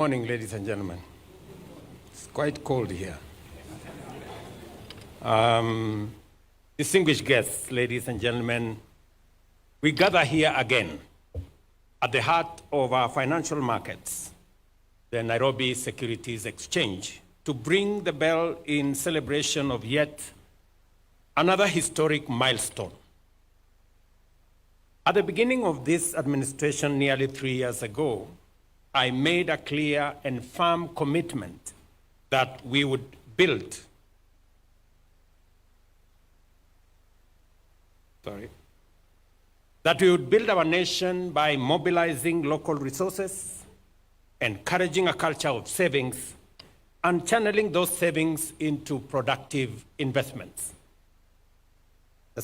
Morning, ladies and gentlemen. It's quite cold here. Distinguished guests, ladies and gentlemen, we gather here again at the heart of our financial markets, the Nairobi Securities Exchange, to ring the bell in celebration of yet another historic milestone. At the beginning of this administration nearly 3 years ago, I made a clear and firm commitment that we would build our nation by mobilizing local resources, encouraging a culture of savings, and channeling those savings into productive investments. The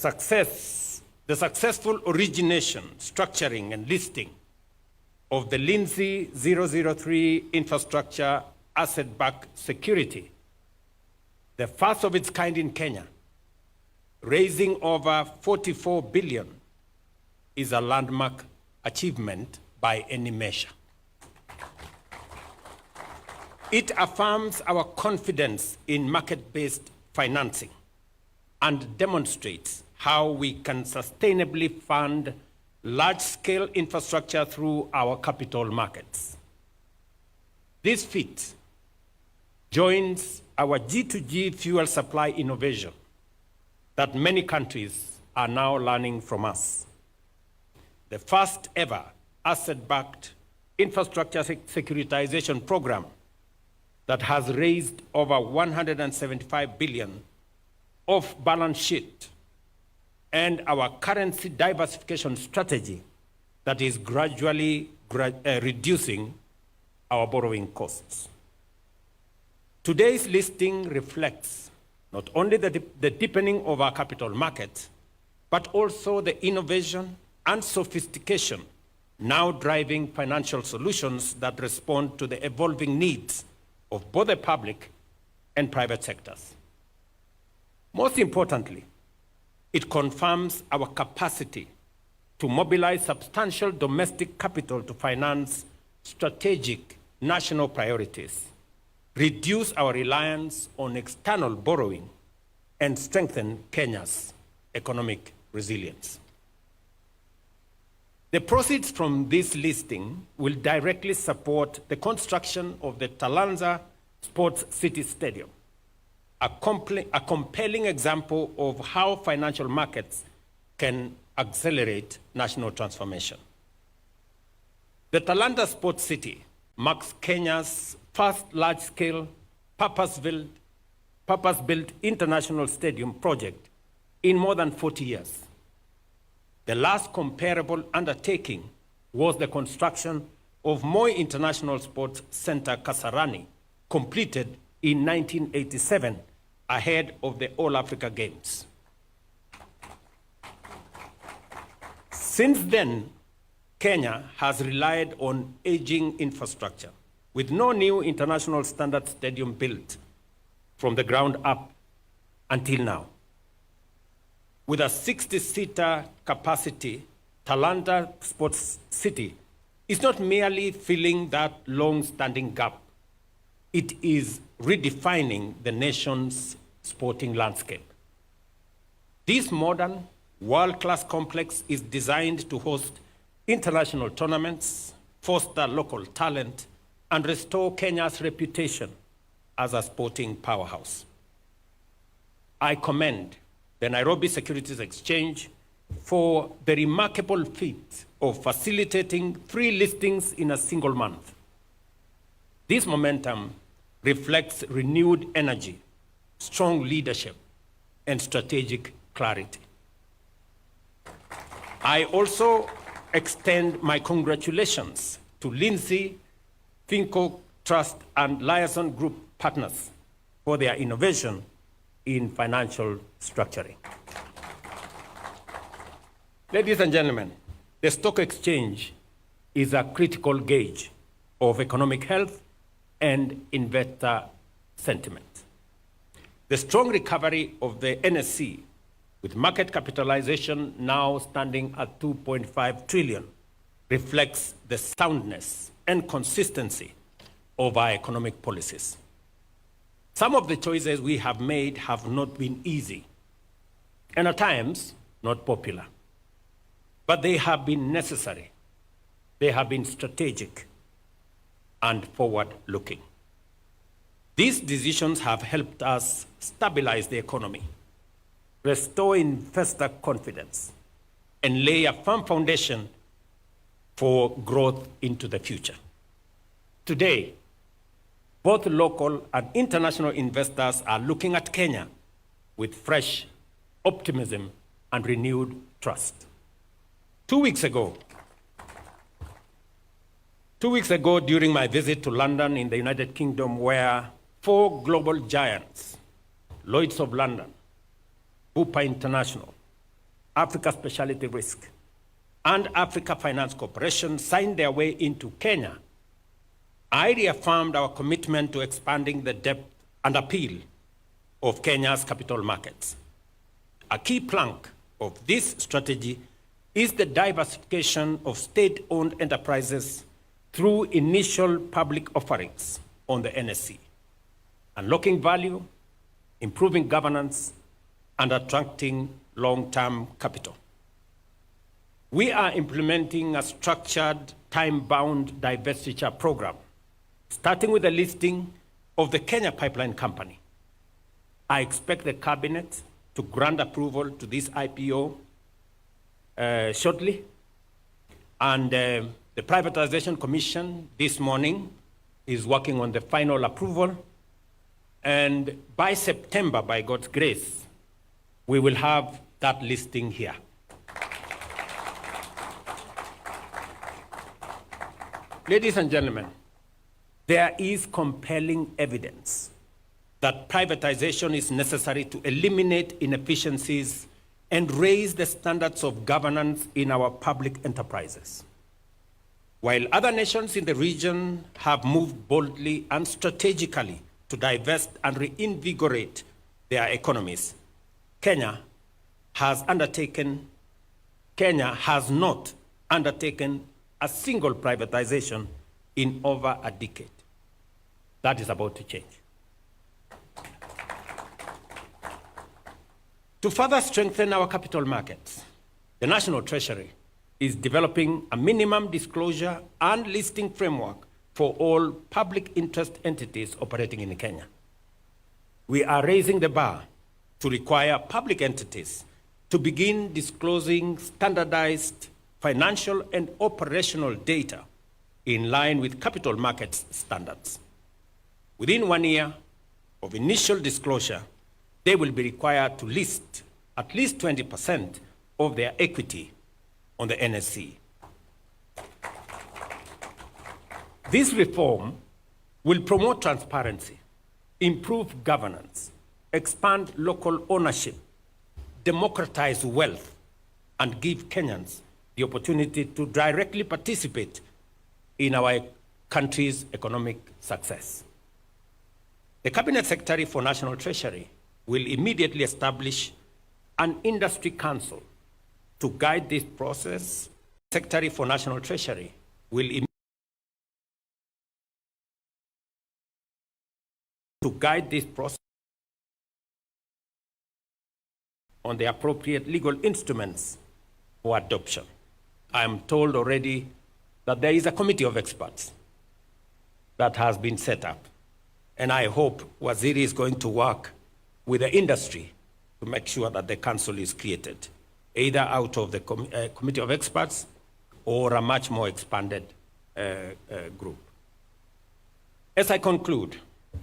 successful origination, structuring, and listing of the Lindsay 003 infrastructure asset-backed security, the first of its kind in Kenya, raising over 44 billion, is a landmark achievement by any measure. It affirms our confidence in market-based financing and demonstrates how we can sustainably fund large-scale infrastructure through our capital markets. This feat joins our G2G fuel supply innovation that many countries are now learning from us. The first ever asset-backed infrastructure securitization program that has raised over 175 billion off balance sheet, and our currency diversification strategy that is gradually reducing our borrowing costs. Today's listing reflects not only the deepening of our capital market, but also the innovation and sophistication now driving financial solutions that respond to the evolving needs of both the public and private sectors. Most importantly, it confirms our capacity to mobilize substantial domestic capital to finance strategic national priorities, reduce our reliance on external borrowing, and strengthen Kenya's economic resilience. The proceeds from this listing will directly support the construction of the Talanta Sports City Stadium, a compelling example of how financial markets can accelerate national transformation. The Talanta Sports City marks Kenya's first large-scale, purpose-built international stadium project in more than 40 years. The last comparable undertaking was the construction of Moi International Sports Center Kasarani, completed in 1987, ahead of the All Africa Games. Since then, Kenya has relied on aging infrastructure, with no new international standard stadium built from the ground up until now. With a 60-seater capacity, Talanta Sports City is not merely filling that long-standing gap. It is redefining the nation's sporting landscape. This modern, world-class complex is designed to host international tournaments, foster local talent, and restore Kenya's reputation as a sporting powerhouse. I commend the Nairobi Securities Exchange for the remarkable feat of facilitating 3 listings in a single month. This momentum reflects renewed energy, strong leadership, and strategic clarity. I also extend my congratulations to Lindsay, Finco Trust, and Liaison Group partners for their innovation in financial structuring. Ladies and gentlemen, the stock exchange is a critical gauge of economic health and investor sentiment. The strong recovery of the NSE, with market capitalization now standing at 2.5 trillion, reflects the soundness and consistency of our economic policies. Some of the choices we have made have not been easy, and at times not popular. But they have been necessary. They have been strategic and forward-looking. These decisions have helped us stabilize the economy, restore investor confidence, and lay a firm foundation for growth into the future. Today, both local and international investors are looking at Kenya with fresh optimism and renewed trust. 2 weeks ago, during my visit to London in the United Kingdom, where 4 global giants, Lloyd's of London, Bupa International, Africa Specialty Risk, and Africa Finance Corporation signed their way into Kenya, I reaffirmed our commitment to expanding the depth and appeal of Kenya's capital markets. A key plank of this strategy is the diversification of state-owned enterprises through initial public offerings on the NSE, unlocking value, improving governance, and attracting long-term capital. We are implementing a structured, time-bound divestiture program, starting with the listing of the Kenya Pipeline Company. I expect the cabinet to grant approval to this IPO shortly, and the Privatization Commission this morning is working on the final approval, and by September, by God's grace, we will have that listing here. Ladies and gentlemen, there is compelling evidence that privatization is necessary to eliminate inefficiencies and raise the standards of governance in our public enterprises. While other nations in the region have moved boldly and strategically to divest and reinvigorate their economies, Kenya has not undertaken a single privatization in over a decade. That is about to change. To further strengthen our capital markets, the National Treasury is developing a minimum disclosure and listing framework for all public interest entities operating in Kenya. We are raising the bar to require public entities to begin disclosing standardized financial and operational data in line with capital markets standards. Within 1 year of initial disclosure, they will be required to list at least 20% of their equity on the NSE. This reform will promote transparency, improve governance, expand local ownership, democratize wealth, and give Kenyans the opportunity to directly participate in our country's economic success. The Cabinet Secretary for National Treasury will immediately establish an industry council to guide this process. Secretary for National Treasury will guide this process on the appropriate legal instruments for adoption. I am told already that there is a committee of experts that has been set up, and I hope Waziri is going to work with the industry to make sure that the council is created, either out of the committee of experts or a much more expanded group. As I conclude,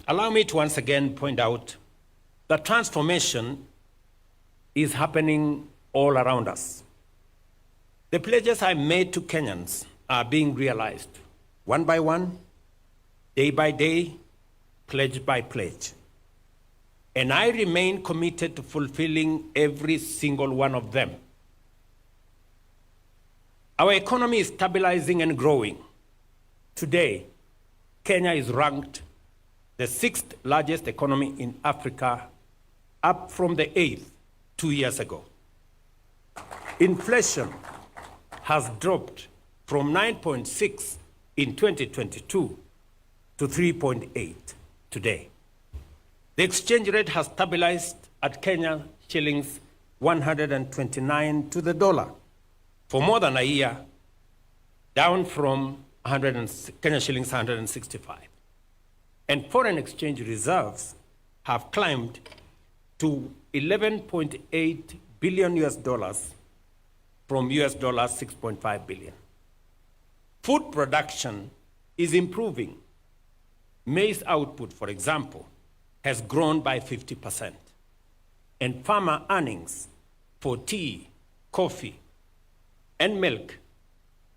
allow me to once again point out that transformation is happening all around us. The pledges I made to Kenyans are being realized one by one, day by day, pledge by pledge. And I remain committed to fulfilling every single one of them. Our economy is stabilizing and growing. Today, Kenya is ranked the 6th largest economy in Africa, up from the 8th 2 years ago. Inflation has dropped from 9.6 in 2022 to 3.8 today. The exchange rate has stabilized at Kenya shillings 129 to the dollar for more than a year, down from Kenya shillings 165. And foreign exchange reserves have climbed to 11.8 billion US dollars from US dollars 6.5 billion. Food production is improving. Maize output, for example, has grown by 50%. And farmer earnings for tea, coffee, and milk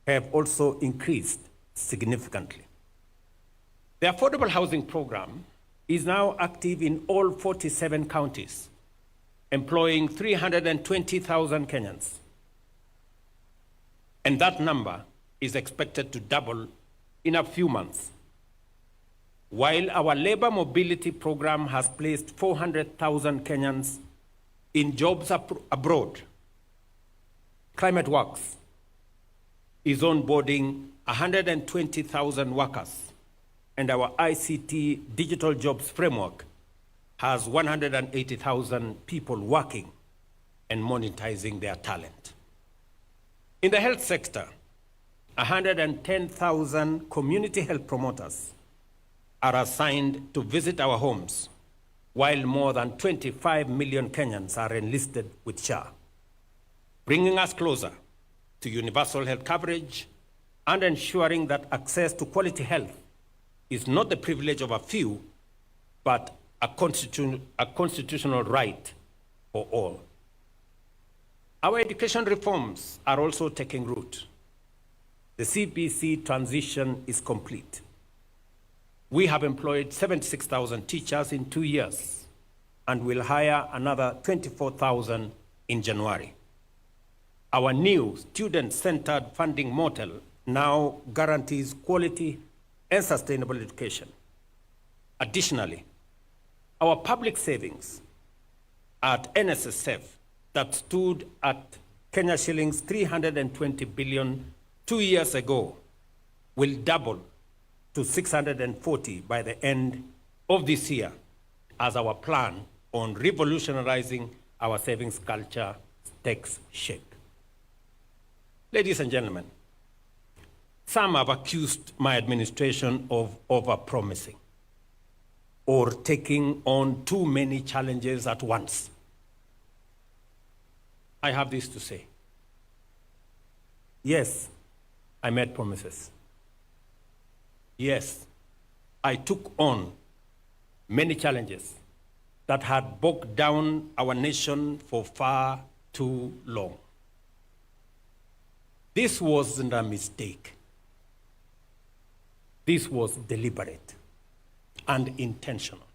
have also increased significantly. The affordable housing program is now active in all 47 counties, employing 320,000 Kenyans. And that number is expected to double in a few months. While our labor mobility program has placed 400,000 Kenyans in jobs abroad, Climate Works is onboarding 120,000 workers, and our ICT digital jobs framework has 180,000 people working and monetizing their talent. In the health sector, 110,000 community health promoters are assigned to visit our homes, while more than 25 million Kenyans are enlisted with SHA, bringing us closer to universal health coverage and ensuring that access to quality health is not the privilege of a few, but a constitutional right for all. Our education reforms are also taking root. The CBC transition is complete. We have employed 76,000 teachers in 2 years and will hire another 24,000 in January. Our new student-centered funding model now guarantees quality and sustainable education. Additionally, our public savings at NSSF that stood at Kenya shillings 320 billion 2 years ago will double to 640 by the end of this year as our plan on revolutionizing our savings culture takes shape. Ladies and gentlemen, some have accused my administration of overpromising or taking on too many challenges at once. I have this to say. Yes, I made promises. Yes, I took on many challenges that had bogged down our nation for far too long. This wasn't a mistake. This was deliberate and intentional,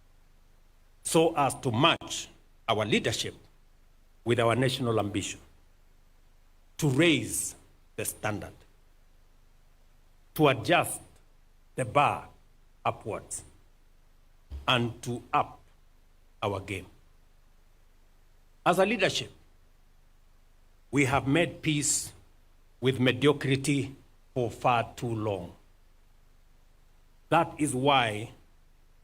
so as to match our leadership with our national ambition, to raise the standard, to adjust the bar upwards, and to up our game. As a leadership, we have made peace with mediocrity for far too long. That is why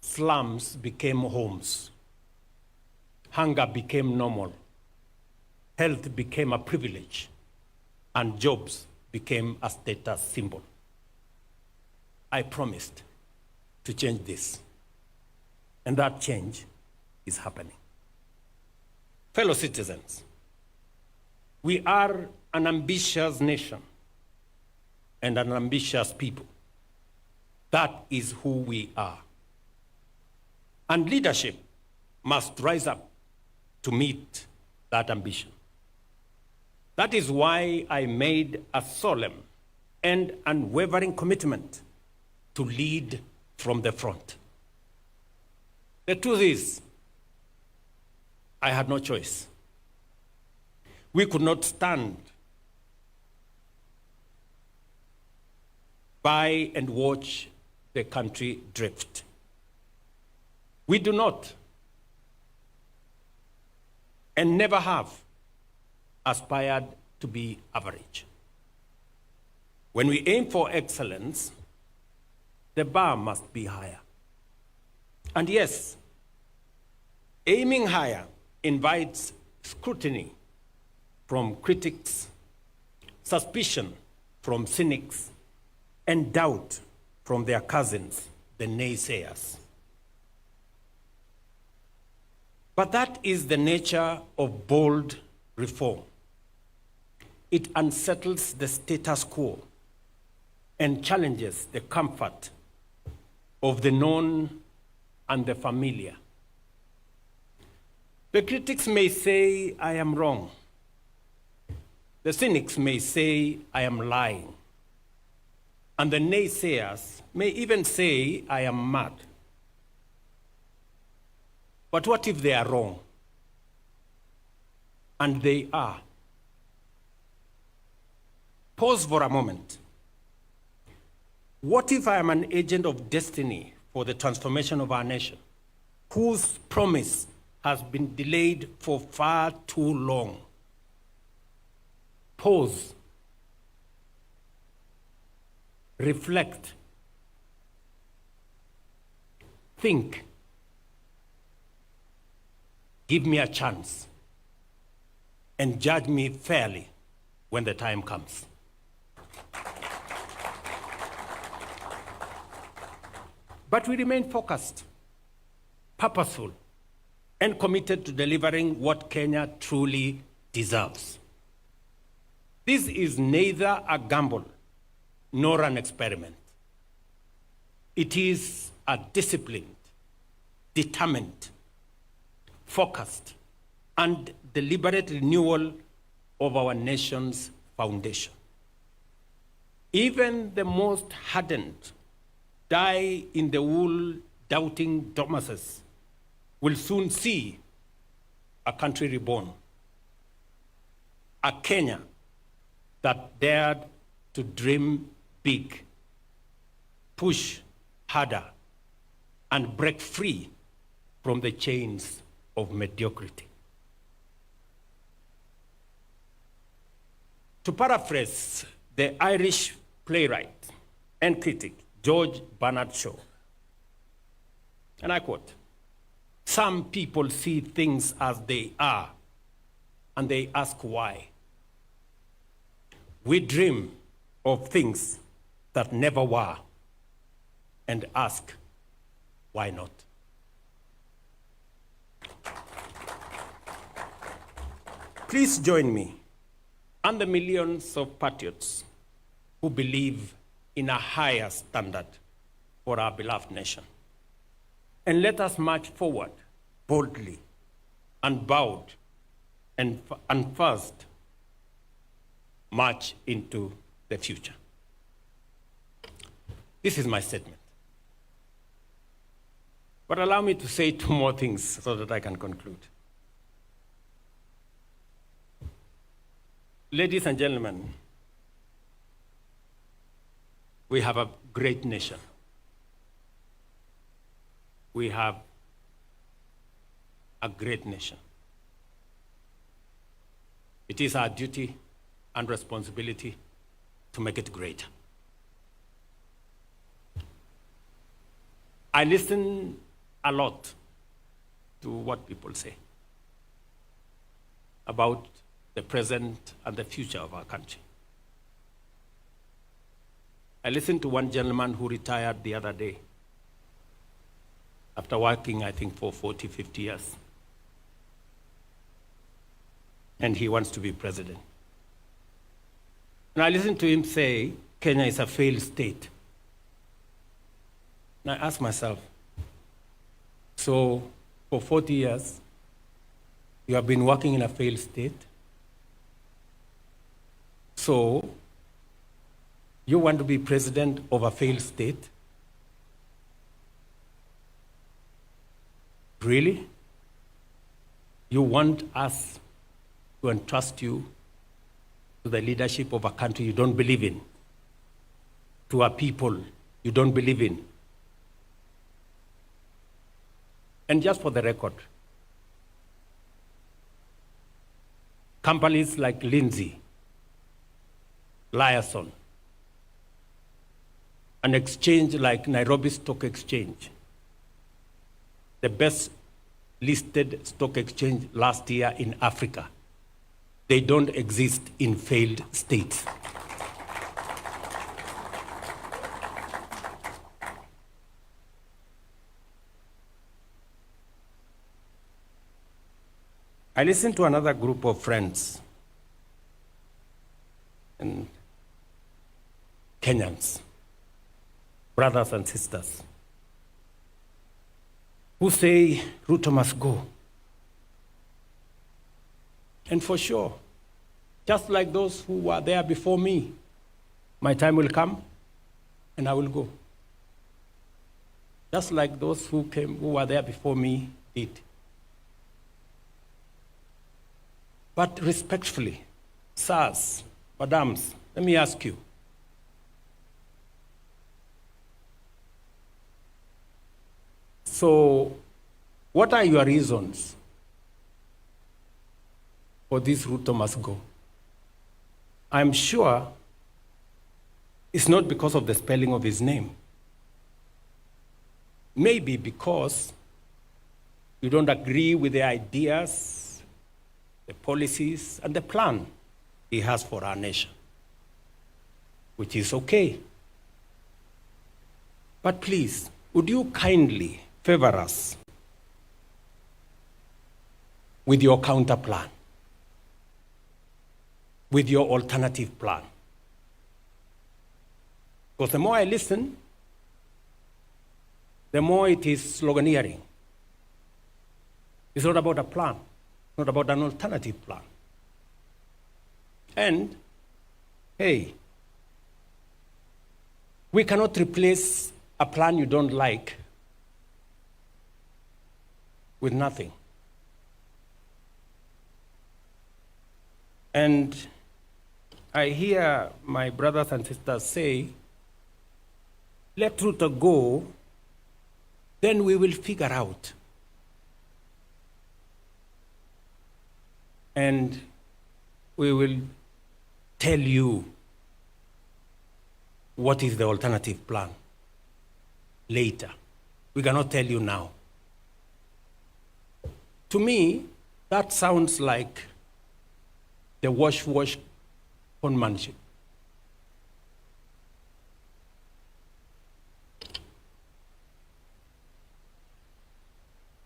slums became homes, hunger became normal, health became a privilege, and jobs became a status symbol. I promised to change this, and that change is happening. Fellow citizens, we are an ambitious nation and an ambitious people. That is who we are. And leadership must rise up to meet that ambition. That is why I made a solemn and unwavering commitment to lead from the front. The truth is, I had no choice. We could not stand by and watch the country drift. We do not, and never have, aspired to be average. When we aim for excellence, the bar must be higher. And yes, aiming higher invites scrutiny from critics, suspicion from cynics, and doubt from their cousins, the naysayers. But that is the nature of bold reform. It unsettles the status quo and challenges the comfort of the known and the familiar. The critics may say I am wrong. The cynics may say I am lying. And the naysayers may even say I am mad. But what if they are wrong? And they are. Pause for a moment. What if I am an agent of destiny for the transformation of our nation, whose promise has been delayed for far too long? Pause. Reflect. Think. Give me a chance and judge me fairly when the time comes. But we remain focused, purposeful, and committed to delivering what Kenya truly deserves. This is neither a gamble nor an experiment. It is a disciplined, determined, focused, and deliberate renewal of our nation's foundation. Even the most hardened, die-in-the-wool doubting Thomases will soon see a country reborn, a Kenya that dared to dream big, push harder, and break free from the chains of mediocrity. To paraphrase the Irish playwright and critic George Bernard Shaw, and I quote, "Some people see things as they are, and they ask why. We dream of things that never were, and ask, why not?" Please join me and the millions of patriots who believe in a higher standard for our beloved nation. And let us march forward boldly, unbowed, and first march into the future. This is my statement. But allow me to say two more things so that I can conclude. Ladies and gentlemen, we have a great nation. We have a great nation. It is our duty and responsibility to make it greater. I listen a lot to what people say about the present and the future of our country. I listened to one gentleman who retired the other day after working, I think, for 40, 50 years. And he wants to be president. And I listened to him say, Kenya is a failed state. And I asked myself, so for 40 years, you have been working in a failed state? So you want to be president of a failed state? Really? You want us to entrust you to the leadership of a country you don't believe in, to a people you don't believe in? And just for the record, companies like Lindsay, Liason, an exchange like Nairobi Stock Exchange, the best listed stock exchange last year in Africa. They don't exist in failed states. I listened to another group of friends and Kenyans, brothers and sisters, who say Ruto must go. And for sure, just like those who were there before me, my time will come and I will go. Just like those who were there before me did. But respectfully, sirs, madams, let me ask you. So, what are your reasons for this Ruto must go? I'm sure it's not because of the spelling of his name. Maybe because you don't agree with the ideas, the policies, and the plan he has for our nation, which is okay. But please, would you kindly favor us with your counter plan, with your alternative plan? Because the more I listen, the more it is sloganeering. It's not about a plan, not about an alternative plan. And, hey, we cannot replace a plan you don't like with nothing. And I hear my brothers and sisters say, let Ruto go, then we will figure out. And we will tell you what is the alternative plan later. We cannot tell you now. To me, that sounds like the wash conmanship.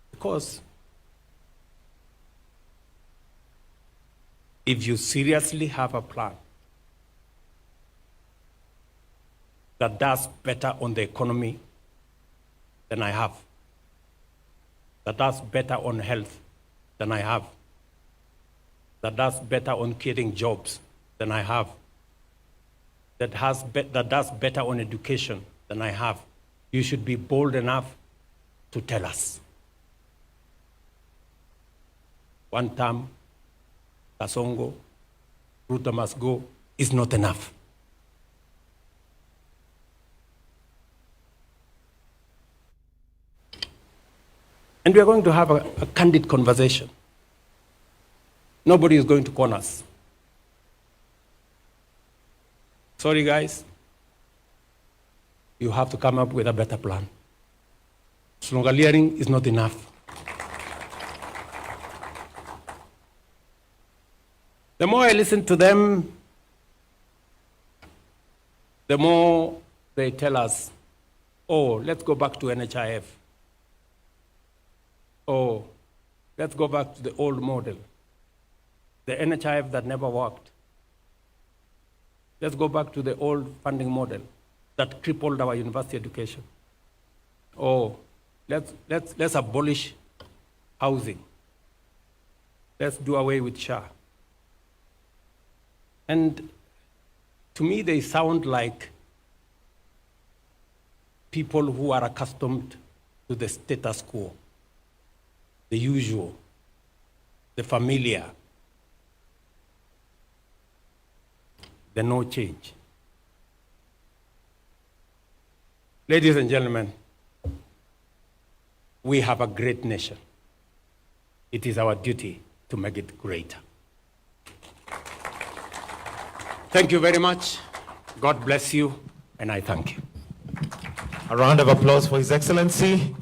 Because if you seriously have a plan that does better on the economy than I have, that does better on health than I have, that does better on creating jobs than I have, that does better on education than I have, you should be bold enough to tell us. One term, Kasongo, Ruto must go, is not enough. And we are going to have a candid conversation. Nobody is going to corner us. Sorry, guys. You have to come up with a better plan. Sloganeering is not enough. The more I listen to them, the more they tell us, oh, let's go back to NHIF. Oh, let's go back to the old model, the NHIF that never worked. Let's go back to the old funding model that crippled our university education. Oh, let's abolish housing. Let's do away with SHA. And to me, they sound like people who are accustomed to the status quo, the usual, the familiar, the no change. Ladies and gentlemen, we have a great nation. It is our duty to make it greater. Thank you very much. God bless you, and I thank you. A round of applause for His Excellency.